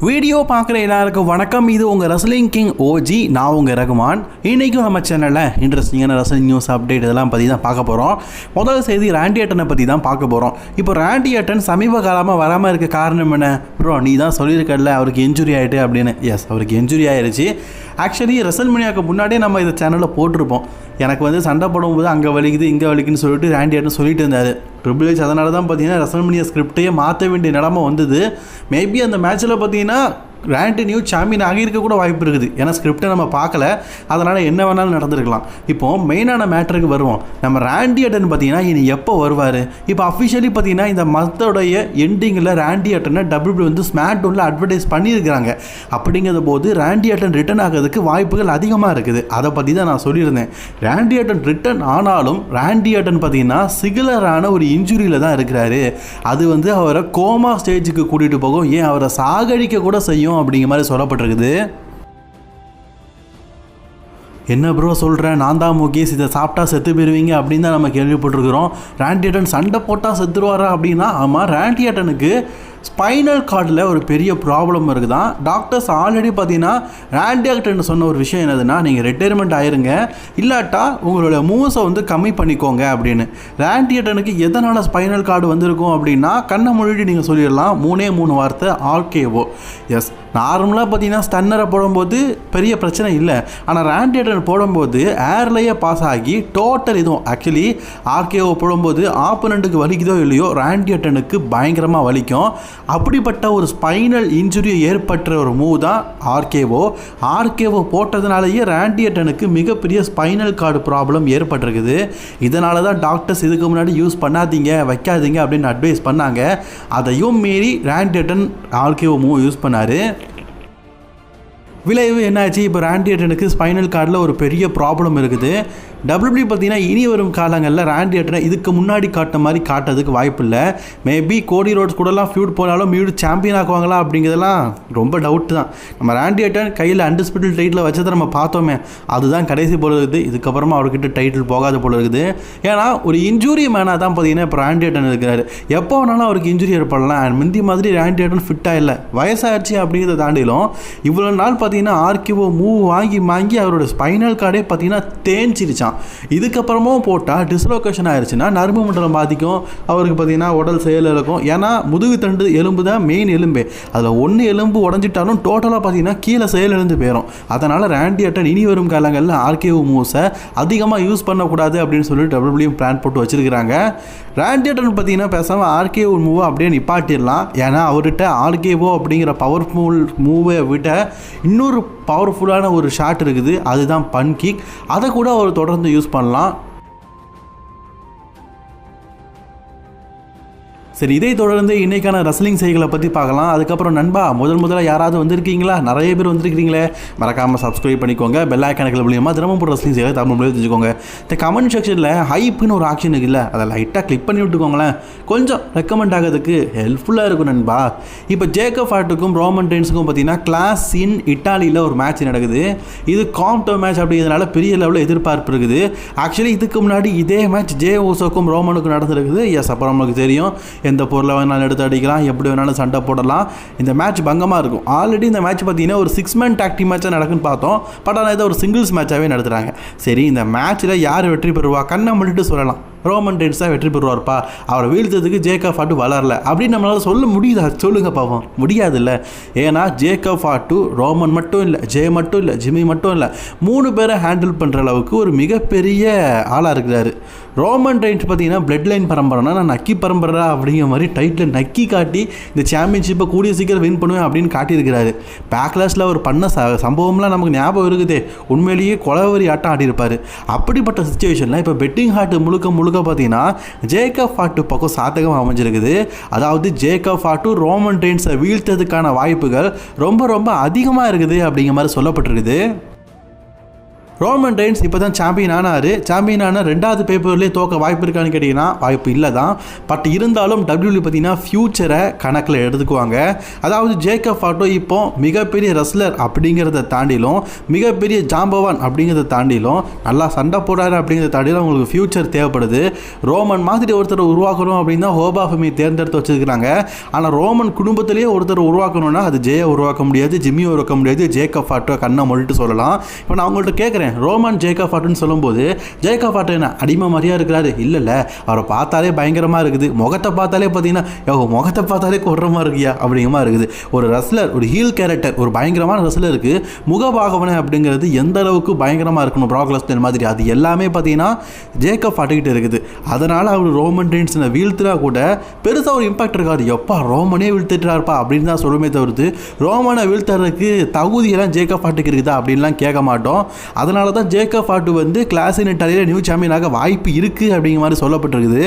Video பார்க்குற எல்லாருக்கும் வணக்கம். இது உங்கள் ரெஸ்லிங் கிங் ஓஜி. நான் உங்கள் ரகுமான். இன்றைக்கும் நம்ம சேனலில் இன்ட்ரெஸ்டிங்கான ரெஸ்லிங் நியூஸ் அப்டேட் இதெல்லாம் பற்றி தான் பார்க்க போகிறோம். முதல் செய்தி ராண்டி ஆர்டனை பற்றி தான் பார்க்க போகிறோம். இப்போ ராண்டி ஆர்டன் சமீப காலமாக வராமல் இருக்க காரணம் என்ன ப்ரோ? நீ தான் சொல்லியிருக்கல அவருக்கு இன்ஜுரி ஆகிட்டு அப்படின்னு. எஸ், அவருக்கு இன்ஜுரி ஆகிடுச்சு. ஆக்சுவலி ரெசல்மேனியாவுக்கு முன்னாடியே நம்ம இதை சேனலில் போட்டிருப்போம். எனக்கு சண்டை போடும்போது அங்கே வலிக்குது இங்கே வலிக்குன்னு சொல்லிட்டு ராண்டி ஆர்டன் சொல்லிட்டு இருந்தார். ட்ரிபிள் எச் அதனால தான் பார்த்தீங்கன்னா ரெசல்மேனியா ஸ்கிரிப்டையே மாற்ற வேண்டிய நிலமை வந்தது. மேபி அந்த மேட்ச்சில் பார்த்தீங்கன்னா ராண்டி நியூ சாம்பியன் ஆகியிருக்க கூட வாய்ப்பு இருக்குது. ஏன்னா ஸ்கிரிப்டை நம்ம பார்க்கல, அதனால் என்ன வேணாலும் நடந்திருக்கலாம். இப்போது மெயினான மேட்டருக்கு வருவோம். நம்ம ராண்டி ஆர்டன் பார்த்தீங்கன்னா இனி எப்போ வருவார்? இப்போ அஃபிஷியலி பார்த்தீங்கன்னா இந்த மந்தோடைய எண்டிங்கில் ராண்டி ஆர்டனை டபிள்யூ ஸ்மாக் டவுனில் அட்வர்டைஸ் பண்ணியிருக்கிறாங்க. அப்படிங்கிற போது ராண்டி ஆர்டன் ரிட்டர்ன் ஆகிறதுக்கு வாய்ப்புகள் அதிகமாக இருக்குது. அதை பற்றி தான் நான் சொல்லியிருந்தேன். ராண்டி ஆர்டன் ரிட்டர்ன் ஆனாலும் ராண்டி ஆர்டன் பார்த்தீங்கன்னா சிகுலரான ஒரு இன்ஜுரியில் தான் இருக்கிறாரு. அது அவரை கோமா ஸ்டேஜுக்கு கூட்டிகிட்டு போகும், ஏன் அவரை சாகடிக்க கூட செய்யும் அப்படிங்கிற மாதிரி சொல்லப்பட்டிருக்குது. என்ன ப்ரோ சொல்கிறேன், நான் தான் முகேஷ், இதை சாப்பிட்டா செத்து போயிருவீங்க அப்படின்னு தான் நம்ம கேள்விப்பட்டிருக்கிறோம். ராண்டி ஆர்டன் சண்டை போட்டால் செத்துருவாரா அப்படின்னா? ஆமாம், ராண்டி ஆர்டனுக்கு ஸ்பைனல் கார்டில் ஒரு பெரிய ப்ராப்ளம் இருக்குதான். டாக்டர்ஸ் ஆல்ரெடி பார்த்தீங்கன்னா ராண்டி ஆர்டன் சொன்ன ஒரு விஷயம் என்னதுன்னா, நீங்கள் ரிட்டையர்மெண்ட் ஆயிருங்க, இல்லாட்டா உங்களோட மூவ்ஸை கம்மி பண்ணிக்கோங்க அப்படின்னு. ராண்டி ஆர்டனுக்கு எதனால் ஸ்பைனல் கார்டு வந்திருக்கும் அப்படின்னா, கண்ணை மூடிட்டு நீங்கள் சொல்லிடலாம், 3 வார்த்தை RKO. எஸ், நார்மலாக பார்த்தீங்கன்னா ஸ்டன்னரை போடும்போது பெரிய பிரச்சனை இல்லை. ஆனால் ராண்டி ஆர்டன் போடும்போது ஏர்லேயே பாஸ் ஆகி டோட்டல் இதுவும் ஆக்சுவலி RKO போடும்போது ஆப்போனண்ட்டுக்கு வலிக்குதோ இல்லையோ ராண்டி ஆர்டனுக்கு பயங்கரமாக வலிக்கும். அப்படிப்பட்ட ஒரு ஸ்பைனல் இன்ஜுரி ஏற்பட்ட ஒரு மூவ் தான் RKO போட்டதுனாலேயே ராண்டி ஆர்டனுக்கு மிகப்பெரிய ஸ்பைனல் கார்டு ப்ராப்ளம் ஏற்பட்டிருக்குது. இதனால தான் டாக்டர்ஸ் இதுக்கு முன்னாடி யூஸ் பண்ணாதீங்க, வைக்காதீங்க அப்படின்னு அட்வைஸ் பண்ணாங்க. அதையும் மீறி ராண்டி ஆர்டன் RKO மூவ் யூஸ் பண்ணார். விளைவு என்னாச்சு? இப்போ ராண்டி ஆர்டனுக்கு ஸ்பைனல் கார்டில் ஒரு பெரிய ப்ராப்ளம் இருக்குது. டபிள்யூபிள்யூ பார்த்தீங்கன்னா இனி வரும் காலங்களில் ராண்டி ஆர்டனை இதுக்கு முன்னாடி காட்டின மாதிரி காட்டுறதுக்கு வாய்ப்பு இல்லை. மேபி கோடி ரோட்ஸ் கூடலாம் ஃபியூட் போனாலும் மீண்டும் சாம்பியன் ஆக்குவாங்களா அப்படிங்கிறதெல்லாம் ரொம்ப டவுட் தான். நம்ம ராண்டி ஆர்டன் கையில் அன்டிஸ்பியூட்டட் டைட்டில் வச்சதை நம்ம பார்த்தோமே, அதுதான் கடைசி போல இருக்குது. இதுக்கப்புறமா அவர்கிட்ட டைட்டில் போகாத போல இருக்குது. ஏன்னா ஒரு இன்ஜூரி மேனாக தான் பார்த்தீங்கன்னா இப்போ ராண்டி ஆர்டன் இருக்கிறாரு. எப்போ வேணாலும் அவருக்கு இன்ஜுரி ஏற்படலாம். அண்ட் முந்தி மாதிரி ராண்டி ஆர்டன் ஃபிட்டாக இல்லை, வயசாகிடுச்சு அப்படிங்கிறத தாண்டிலும் இவ்வளோ நாள் பார்த்தீங்கன்னா RKO மூவ் வாங்கி அவரோட ஸ்பைனல் கார்டே பார்த்தீங்கன்னா தேஞ்சிருச்சான். இதுக்கப்புறமும் போட்டால் டிஸ்லோகேஷன் ஆயிடுச்சுன்னா நரம்பு மண்டலம் பாதிக்கும், அவருக்கு பார்த்தீங்கன்னா உடல் செயல் இருக்கும். ஏன்னா முதுகு தண்டு எலும்பு தான் மெயின் எலும்பு. அதில் ஒன்று எலும்பு உடஞ்சிட்டாலும் டோட்டலாக பார்த்தீங்கன்னா கீழே செயல் எழுந்து போயிடும். அதனால் ராண்டி ஆர்டன் இனி வரும் காலங்களில் RKO மூவ்ஸை அதிகமாக யூஸ் பண்ணக்கூடாது அப்படின்னு சொல்லிட்டு டபிள்யூபிள்யூ பிளான் போட்டு வச்சுருக்கிறாங்க. ராண்டி ஆர்டன் பார்த்தீங்கன்னா பேசாமல் RKO மூவை அப்படியே நிப்பாட்டிடலாம். ஏன்னா அவர்கிட்ட RKO அப்படிங்கிற பவர்ஃபுல் மூவை விட இன்னொரு பவர்ஃபுல்லான ஒரு ஷாட் இருக்குது, அதுதான் பன் கிக். அதை கூட அவர் தொடர்ந்து யூஸ் பண்ணலாம். சரி, இதை தொடர்ந்து இன்றைக்கான ரெஸ்லிங் செய்திகளை பற்றி பார்க்கலாம். அதுக்கப்புறம் நண்பா, முதல்ல யாராவது வந்திருக்கீங்களா? நிறைய பேர் வந்திருக்கிறீங்களே, மறக்காமல் சப்ஸ்கிரைப் பண்ணிக்கோங்க. பெல் ஐக்கானுக்கு மூலியமாக தினமும் ரெஸ்லிங் செய்ய தமிழ் தெரிஞ்சுக்கோங்க. இந்த கமெண்ட் செக்ஷனில் ஹைப்புன்னு ஒரு ஆப்ஷன் இருக்குல்ல, அதை லைட்டாக கிளிக் பண்ணி விட்டுக்கோங்களேன், கொஞ்சம் ரெக்கமெண்ட் ஆகிறதுக்கு ஹெல்ப்ஃபுல்லாக இருக்கும் நண்பா. இப்போ ஜேக்கப் ஹார்ட்டுக்கும் ரோமன் ரெயின்ஸுக்கும் பார்த்தீங்கன்னா கிளாஸ் இன் இட்டாலியில் ஒரு மேட்ச் நடக்குது. இது காம்டோ மேட்ச் அப்படிங்கிறதுனால பெரிய லெவலில் எதிர்பார்ப்பு இருக்குது. ஆக்சுவலி இதுக்கு முன்னாடி இதே மேட்ச் ஜே ஊசோக்கும் ரோமனுக்கும் நடந்திருக்குது. எஸ், அப்புறம் நமக்கு தெரியும், எந்த பொருளை வேணாலும் எடுத்து அடிக்கலாம், எப்படி வேணாலும் சண்டை போடலாம். இந்த மேட்ச் பங்கமாக இருக்கும். ஆல்ரெடி இந்த மேட்ச் பார்த்தீங்கன்னா ஒரு 6 மேன் டாக் டீம் மேட்சாக நடக்குன்னு பார்த்தோம். பட் ஆனால் இதை ஒரு சிங்கிள்ஸ் மேட்சாகவே நடத்துகிறாங்க. சரி, இந்த மேட்ச்சில் யார் வெற்றி பெறுவா? கண்ணை மூடிட்டு சொல்லலாம், ரோமன் ரெயின்ஸ் தான் வெற்றி பெறுவார்ப்பா. அவரை வீழ்த்ததுக்கு ஜேக்கப் ஹார்ட் வளரல அப்படின்னு நம்மளால் சொல்ல முடியுதா? சொல்லுங்க பாப்போம். முடியாது இல்லை. ஏன்னா ஜேக்கப் ஹார்ட் ரோமன் மட்டும் இல்லை, ஜே மட்டும் இல்லை, ஜிம்மி மட்டும் இல்லை, 3 பேரை ஹேண்டில் பண்ணுற அளவுக்கு ஒரு மிகப்பெரிய ஆளாக இருக்கிறாரு. ரோமன் ரெயின்ஸ் பார்த்தீங்கன்னா பிளட் லைன் பரம்பரைனா நான் நக்கி பரம்பரை அப்படிங்கிற மாதிரி டைட்டில் நக்கி காட்டி இந்த சாம்பியன்ஷிப்பை கூடிய சீக்கிரம் வின் பண்ணுவேன் அப்படின்னு காட்டியிருக்கிறாரு. பேக்லாஸில் அவர் பண்ண சம்பவம்லாம் நமக்கு ஞாபகம் இருக்குதே, உண்மையிலேயே கொலவரி ஆட்டம் ஆடியிருப்பார். அப்படிப்பட்ட சுச்சுவேஷனில் இப்போ பெட்டிங் ஹார்ட் முழுக்க பார்த்தீங்கன்னா ஜேக்கப் ஹார்ட் பக்கம் சாதகமாக அமைஞ்சிருக்குது. அதாவது ஜேக்கப் ஹார்ட் ரோமன் ரெயின்ஸை வீழ்த்ததுக்கான வாய்ப்புகள் ரொம்ப அதிகமாக இருக்குது அப்படிங்கிற மாதிரி சொல்லப்பட்டிருக்குது. ரோமன் ரெயின்ஸ் இப்போ தான் சாம்பியன் ஆனார். சாம்பியன் ஆனால் 2வது பேப்பர்லேயே தோக்க வாய்ப்பு இருக்கான்னு கேட்டிங்கன்னா வாய்ப்பு இல்லை தான். பட் இருந்தாலும் WWE பார்த்தீங்கன்னா ஃப்யூச்சரை கணக்கில் எடுத்துக்குவாங்க. அதாவது ஜேக்கப் ஃபாட்டோ இப்போ மிகப்பெரிய ரெஸ்லர் அப்படிங்கிறத தாண்டிலும், மிகப்பெரிய ஜாம்பவான் அப்படிங்கிறத தாண்டிலும், நல்லா சண்டை போடாரு அப்படிங்கிறத தாண்டிலும் அவங்களுக்கு ஃப்யூச்சர் தேவைப்படுது. ரோமன் மாதிரி ஒருத்தர் உருவாக்கணும் அப்படின்னு தான் ஹோப் ஆஃப் ஃபேமை தேர்ந்தெடுத்து வச்சுருக்காங்க. ஆனால் ரோமன் குடும்பத்திலேயே ஒருத்தர் உருவாக்கணும்னா அது ஜேயை உருவாக்க முடியாது, ஜிம்மியை உருவாக்க முடியாது, ஜேக்கப் ஃபாட்டோ கண்ணை மொழிட்டு சொல்லலாம். இப்போ நான் அவங்கள்ட்ட கேட்குறேன், ரோமன் ஜேக்கப் ஃபாட்டோன்னு சொல்லும்போது ஜேக்கப் ஃபாட்டோ என்ன அடிமை மாதிரியா இருக்கிறாரு? இல்லை, அவரை பார்த்தாலே பயங்கரமாக இருக்குது, முகத்தை பார்த்தாலே பார்த்தீங்கன்னா முகத்தை பார்த்தாலே கொடுறமா இருக்கியா அப்படிங்கமா இருக்குது. ஒரு ரெஸ்லர், ஒரு ஹீல் கேரக்டர், ஒரு பயங்கரமான ரெஸ்லருக்கு முகபாகவனை அப்படிங்கிறது எந்த அளவுக்கு பயங்கரமாக இருக்கணும் பிராக் லெஸ்னர் மாதிரி, அது எல்லாமே பார்த்தீங்கன்னா ஜேக்கப் ஃபாட்டோகிட்ட இருக்குது. அதனால் அவர் ரோமன் ரெயின்ஸை வீழ்த்துறா கூட பெருசாக ஒரு இம்பாக்ட் இருக்காது. எப்பா ரோமனே வீழ்த்துட்டாருப்பா அப்படின்னு தான் சொல்லுமே தவிர்த்து ரோமனை வீழ்த்துறதுக்கு தகுதியெல்லாம் ஜேக்கப் ஃபாட்டுக்கு இருக்குதா அப்படின்லாம் கேட்க மாட்டோம். அதனால தான் ஜேக்கப் ஃபாட்டு வந்து கிளாசின் இட்டாலியில் நியூ சாம்பியனாக வாய்ப்பு இருக்குது அப்படிங்கிற மாதிரி சொல்லப்பட்டிருக்குது.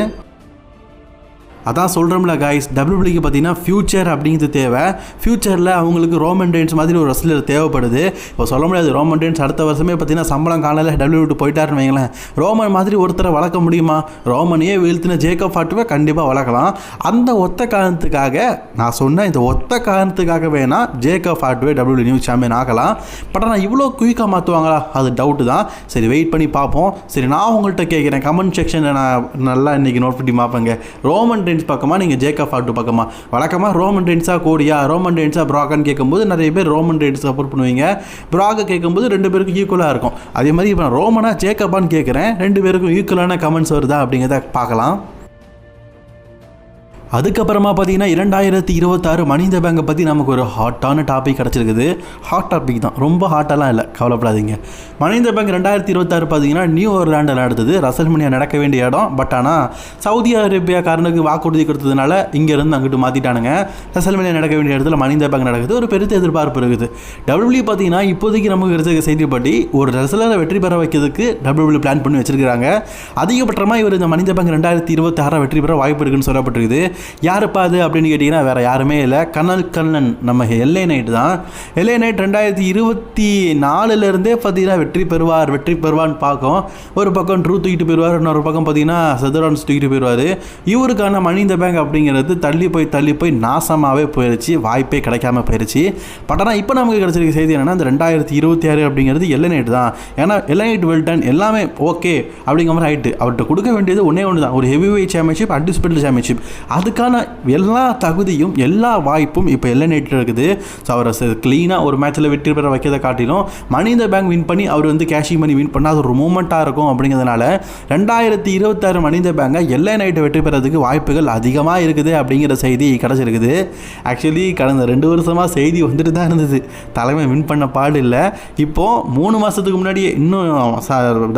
அதான் சொல்கிறோம்ல காய்ஸ், டபிள்யூபிள்யூக்கு பார்த்தீங்கன்னா ஃப்யூச்சர் அப்படிங்கிறது தேவை. ஃப்யூச்சரில் அவங்களுக்கு ரோமன் ரெயின்ஸ் மாதிரி ஒரு ரெஸ்லர் தேவைப்படுது. இப்போ சொல்ல முடியாது, ரோமன் ரெயின்ஸ் அடுத்த வருஷமே பார்த்தீங்கன்னா சம்பளம் காணல டபிள்யூபிள்யூ போயிட்டாருன்னு வைங்களேன். ரோமன் மாதிரி ஒருத்தரை வளர்க்க முடியுமா? ரோமனையே வீழ்த்தின ஜேக்கப் ஃபாட்டுவை கண்டிப்பாக வளர்க்கலாம். அந்த ஒத்த காரணத்துக்காக நான் சொன்னேன், இந்த ஒத்த காரணத்துக்காக வேணால் ஜேக்கப் ஃபாட்டுவே டபிள்யூபிள்யூ நியூ சாம்பியன் ஆகலாம். பட் ஆனால் இவ்வளோ குயிக்காக மாற்றுவாங்களா? அது டவுட்டு தான். சரி, வெயிட் பண்ணி பார்ப்போம். சரி, நான் உங்கள்கிட்ட கேட்குறேன், கமெண்ட் செக்ஷனில் நான் நல்லா இன்றைக்கி நோட் பண்ணி பார்ப்பேங்க. ரோமன் பக்கமா நீங்கள் ஜேக்கப் ஃபாட்டு பக்கமா? வழக்கமாக ரோமன் ரெயின்ஸா கோடியா, ரோமன் ரெயின்ஸா ப்ராகான்னு கேட்கும்போது நிறைய பேர் ரோமன் ரெயின்ஸ் சப்போர்ட் பண்ணுவீங்க. ப்ராகை கேட்கும்போது 2 பேருக்கும் ஈக்குவலாக இருக்கும். அதே மாதிரி இப்போ நான் ரோமனா ஜேக்கப்பான்னு கேட்குறேன், 2 பேருக்கும் ஈக்குவலான கமெண்ட்ஸ் வருதா அப்படிங்கிறத பார்க்கலாம். அதுக்கப்புறமா பார்த்தீங்கன்னா 2026 மணி இந்த பேங்கை பற்றி நமக்கு ஒரு ஹாட்டான டாபிக் கிடச்சிருக்குது. ஹாட் டாபிக் தான், ரொம்ப ஹாட்டெல்லாம் இல்லை, கவலைப்படாதீங்க. மணி இந்த பேங்க் 2026 பார்த்தீங்கன்னா நியூ ஓர்லாண்டில் நடந்தது. ரசல்மனியா நடக்க வேண்டிய இடம். பட் ஆனால் சவுதி அரேபியாக்காரனுக்கு வாக்குறுதி கொடுத்ததுனால இங்கேருந்து அங்கிட்டு மாற்றிட்டானுங்க. ரசல்மனியா நடக்க வேண்டிய இடத்துல மணி இந்த பேங்க் நடக்குது. ஒரு பெரிய எதிர்பார்ப்பு இருக்குது. டபிள்யூபிள்யூ பார்த்தீங்கன்னா இப்போதைக்கு நமக்கு கிடைச்ச செய்திப்படி ஒரு ரெஸ்லரை வெற்றி பெற வைக்கிறதுக்கு டபிள்யூபிள்யூ பிளான் பண்ணி வச்சிருக்காங்க. அதிகபட்சமாக இவர் இந்த மணி இந்த பேங்க் 2026 வெற்றி பெற வாய்ப்பு இருக்குன்னு சொல்லப்பட்டிருக்குது. யாருப்பா அது அப்படின்னு கேட்டிங்கன்னா வேறு யாருமே இல்லை, கண்ணன் நம்ம எல்ஏ நைட் தான். எல்ஏ நைட் 2024 பார்த்தீங்கன்னா வெற்றி பெறுவான்னு பார்க்கும். ஒரு பக்கம் ட்ரூ தூக்கிட்டு போயிடுவார், இன்னொரு பக்கம் பார்த்தீங்கன்னா செதரான்ஸ் தூக்கிட்டு போயிடுவார். இவருக்கான மணி இந்த பேங்க் அப்படிங்கிறது தள்ளி போய் நாசமாகவே போயிடுச்சு, வாய்ப்பே கிடைக்காம போயிடுச்சு. பட் ஆனால் இப்போ நமக்கு கிடைச்சிருக்க செய்தி என்னென்னா, இந்த 2026 அப்படிங்கிறது எல்ஏ நைட் தான். ஏன்னா எல்ஏ நைட் வெல்டன் எல்லாமே ஓகே அப்படிங்கிற மாதிரி ஆகிட்டு அவர்கிட்ட கொடுக்க வேண்டியது ஒன்றே தான், ஒரு heavy weight championship, undisputed championship. அதுக்கான எல்லா தகுதியும் எல்லா வாய்ப்பும் இப்போ எல்ஏ நைட்டில் இருக்குது. ஸோ அவரை க்ளீனாக ஒரு மேட்ச்சில் வெற்றி பெற வைக்கிறத காட்டிலும் மணி இந்த பேங்க் வின் பண்ணி அவர் வந்து கேஷிங் பண்ணி வின் பண்ணால் அது ஒரு மூமெண்ட்டாக இருக்கும். அப்படிங்கிறதுனால 2026 மணி இந்த பேங்கை எல்ஏ நைட்டை வெற்றி பெறதுக்கு வாய்ப்புகள் அதிகமாக இருக்குது அப்படிங்கிற செய்தி கிடச்சிருக்குது. ஆக்சுவலி கடந்த 2 வருஷமாக செய்தி வந்துட்டு தான் இருந்தது, தலைமை வின் பண்ண பாடு இல்லை. இப்போது 3 மாதத்துக்கு முன்னாடியே இன்னும்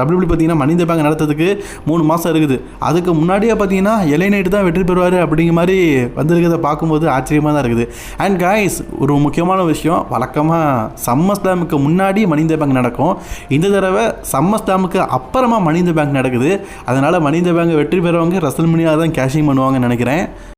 டபிள்யூபிள்யூ பார்த்தீங்கன்னா மணி இந்த பேங்க் நடத்துறதுக்கு 3 மாதம் இருக்குது. அதுக்கு முன்னாடியே பார்த்தீங்கன்னா எல்ஏ நைட்டு தான் வெற்றி பெறுவார் அப்படிங்கிற மாதிரி வந்திருக்கிறத பார்க்கும்போது ஆச்சரியமாக தான் இருக்குது. அண்ட் காய்ஸ், ஒரு முக்கியமான விஷயம், வழக்கமாக சம்மர் ஸ்லாமுக்கு முன்னாடி மணி இந்த பேங்க் நடக்கும். இந்த தடவை சம்மர் ஸ்லாமுக்கு அப்புறமா மணி இந்த பேங்க் நடக்குது. அதனால் மணி இந்த பேங்க் வெற்றி பெறவங்க ரசல்மனியா தான் கேஷிங் பண்ணுவாங்கன்னு நினைக்கிறேன்.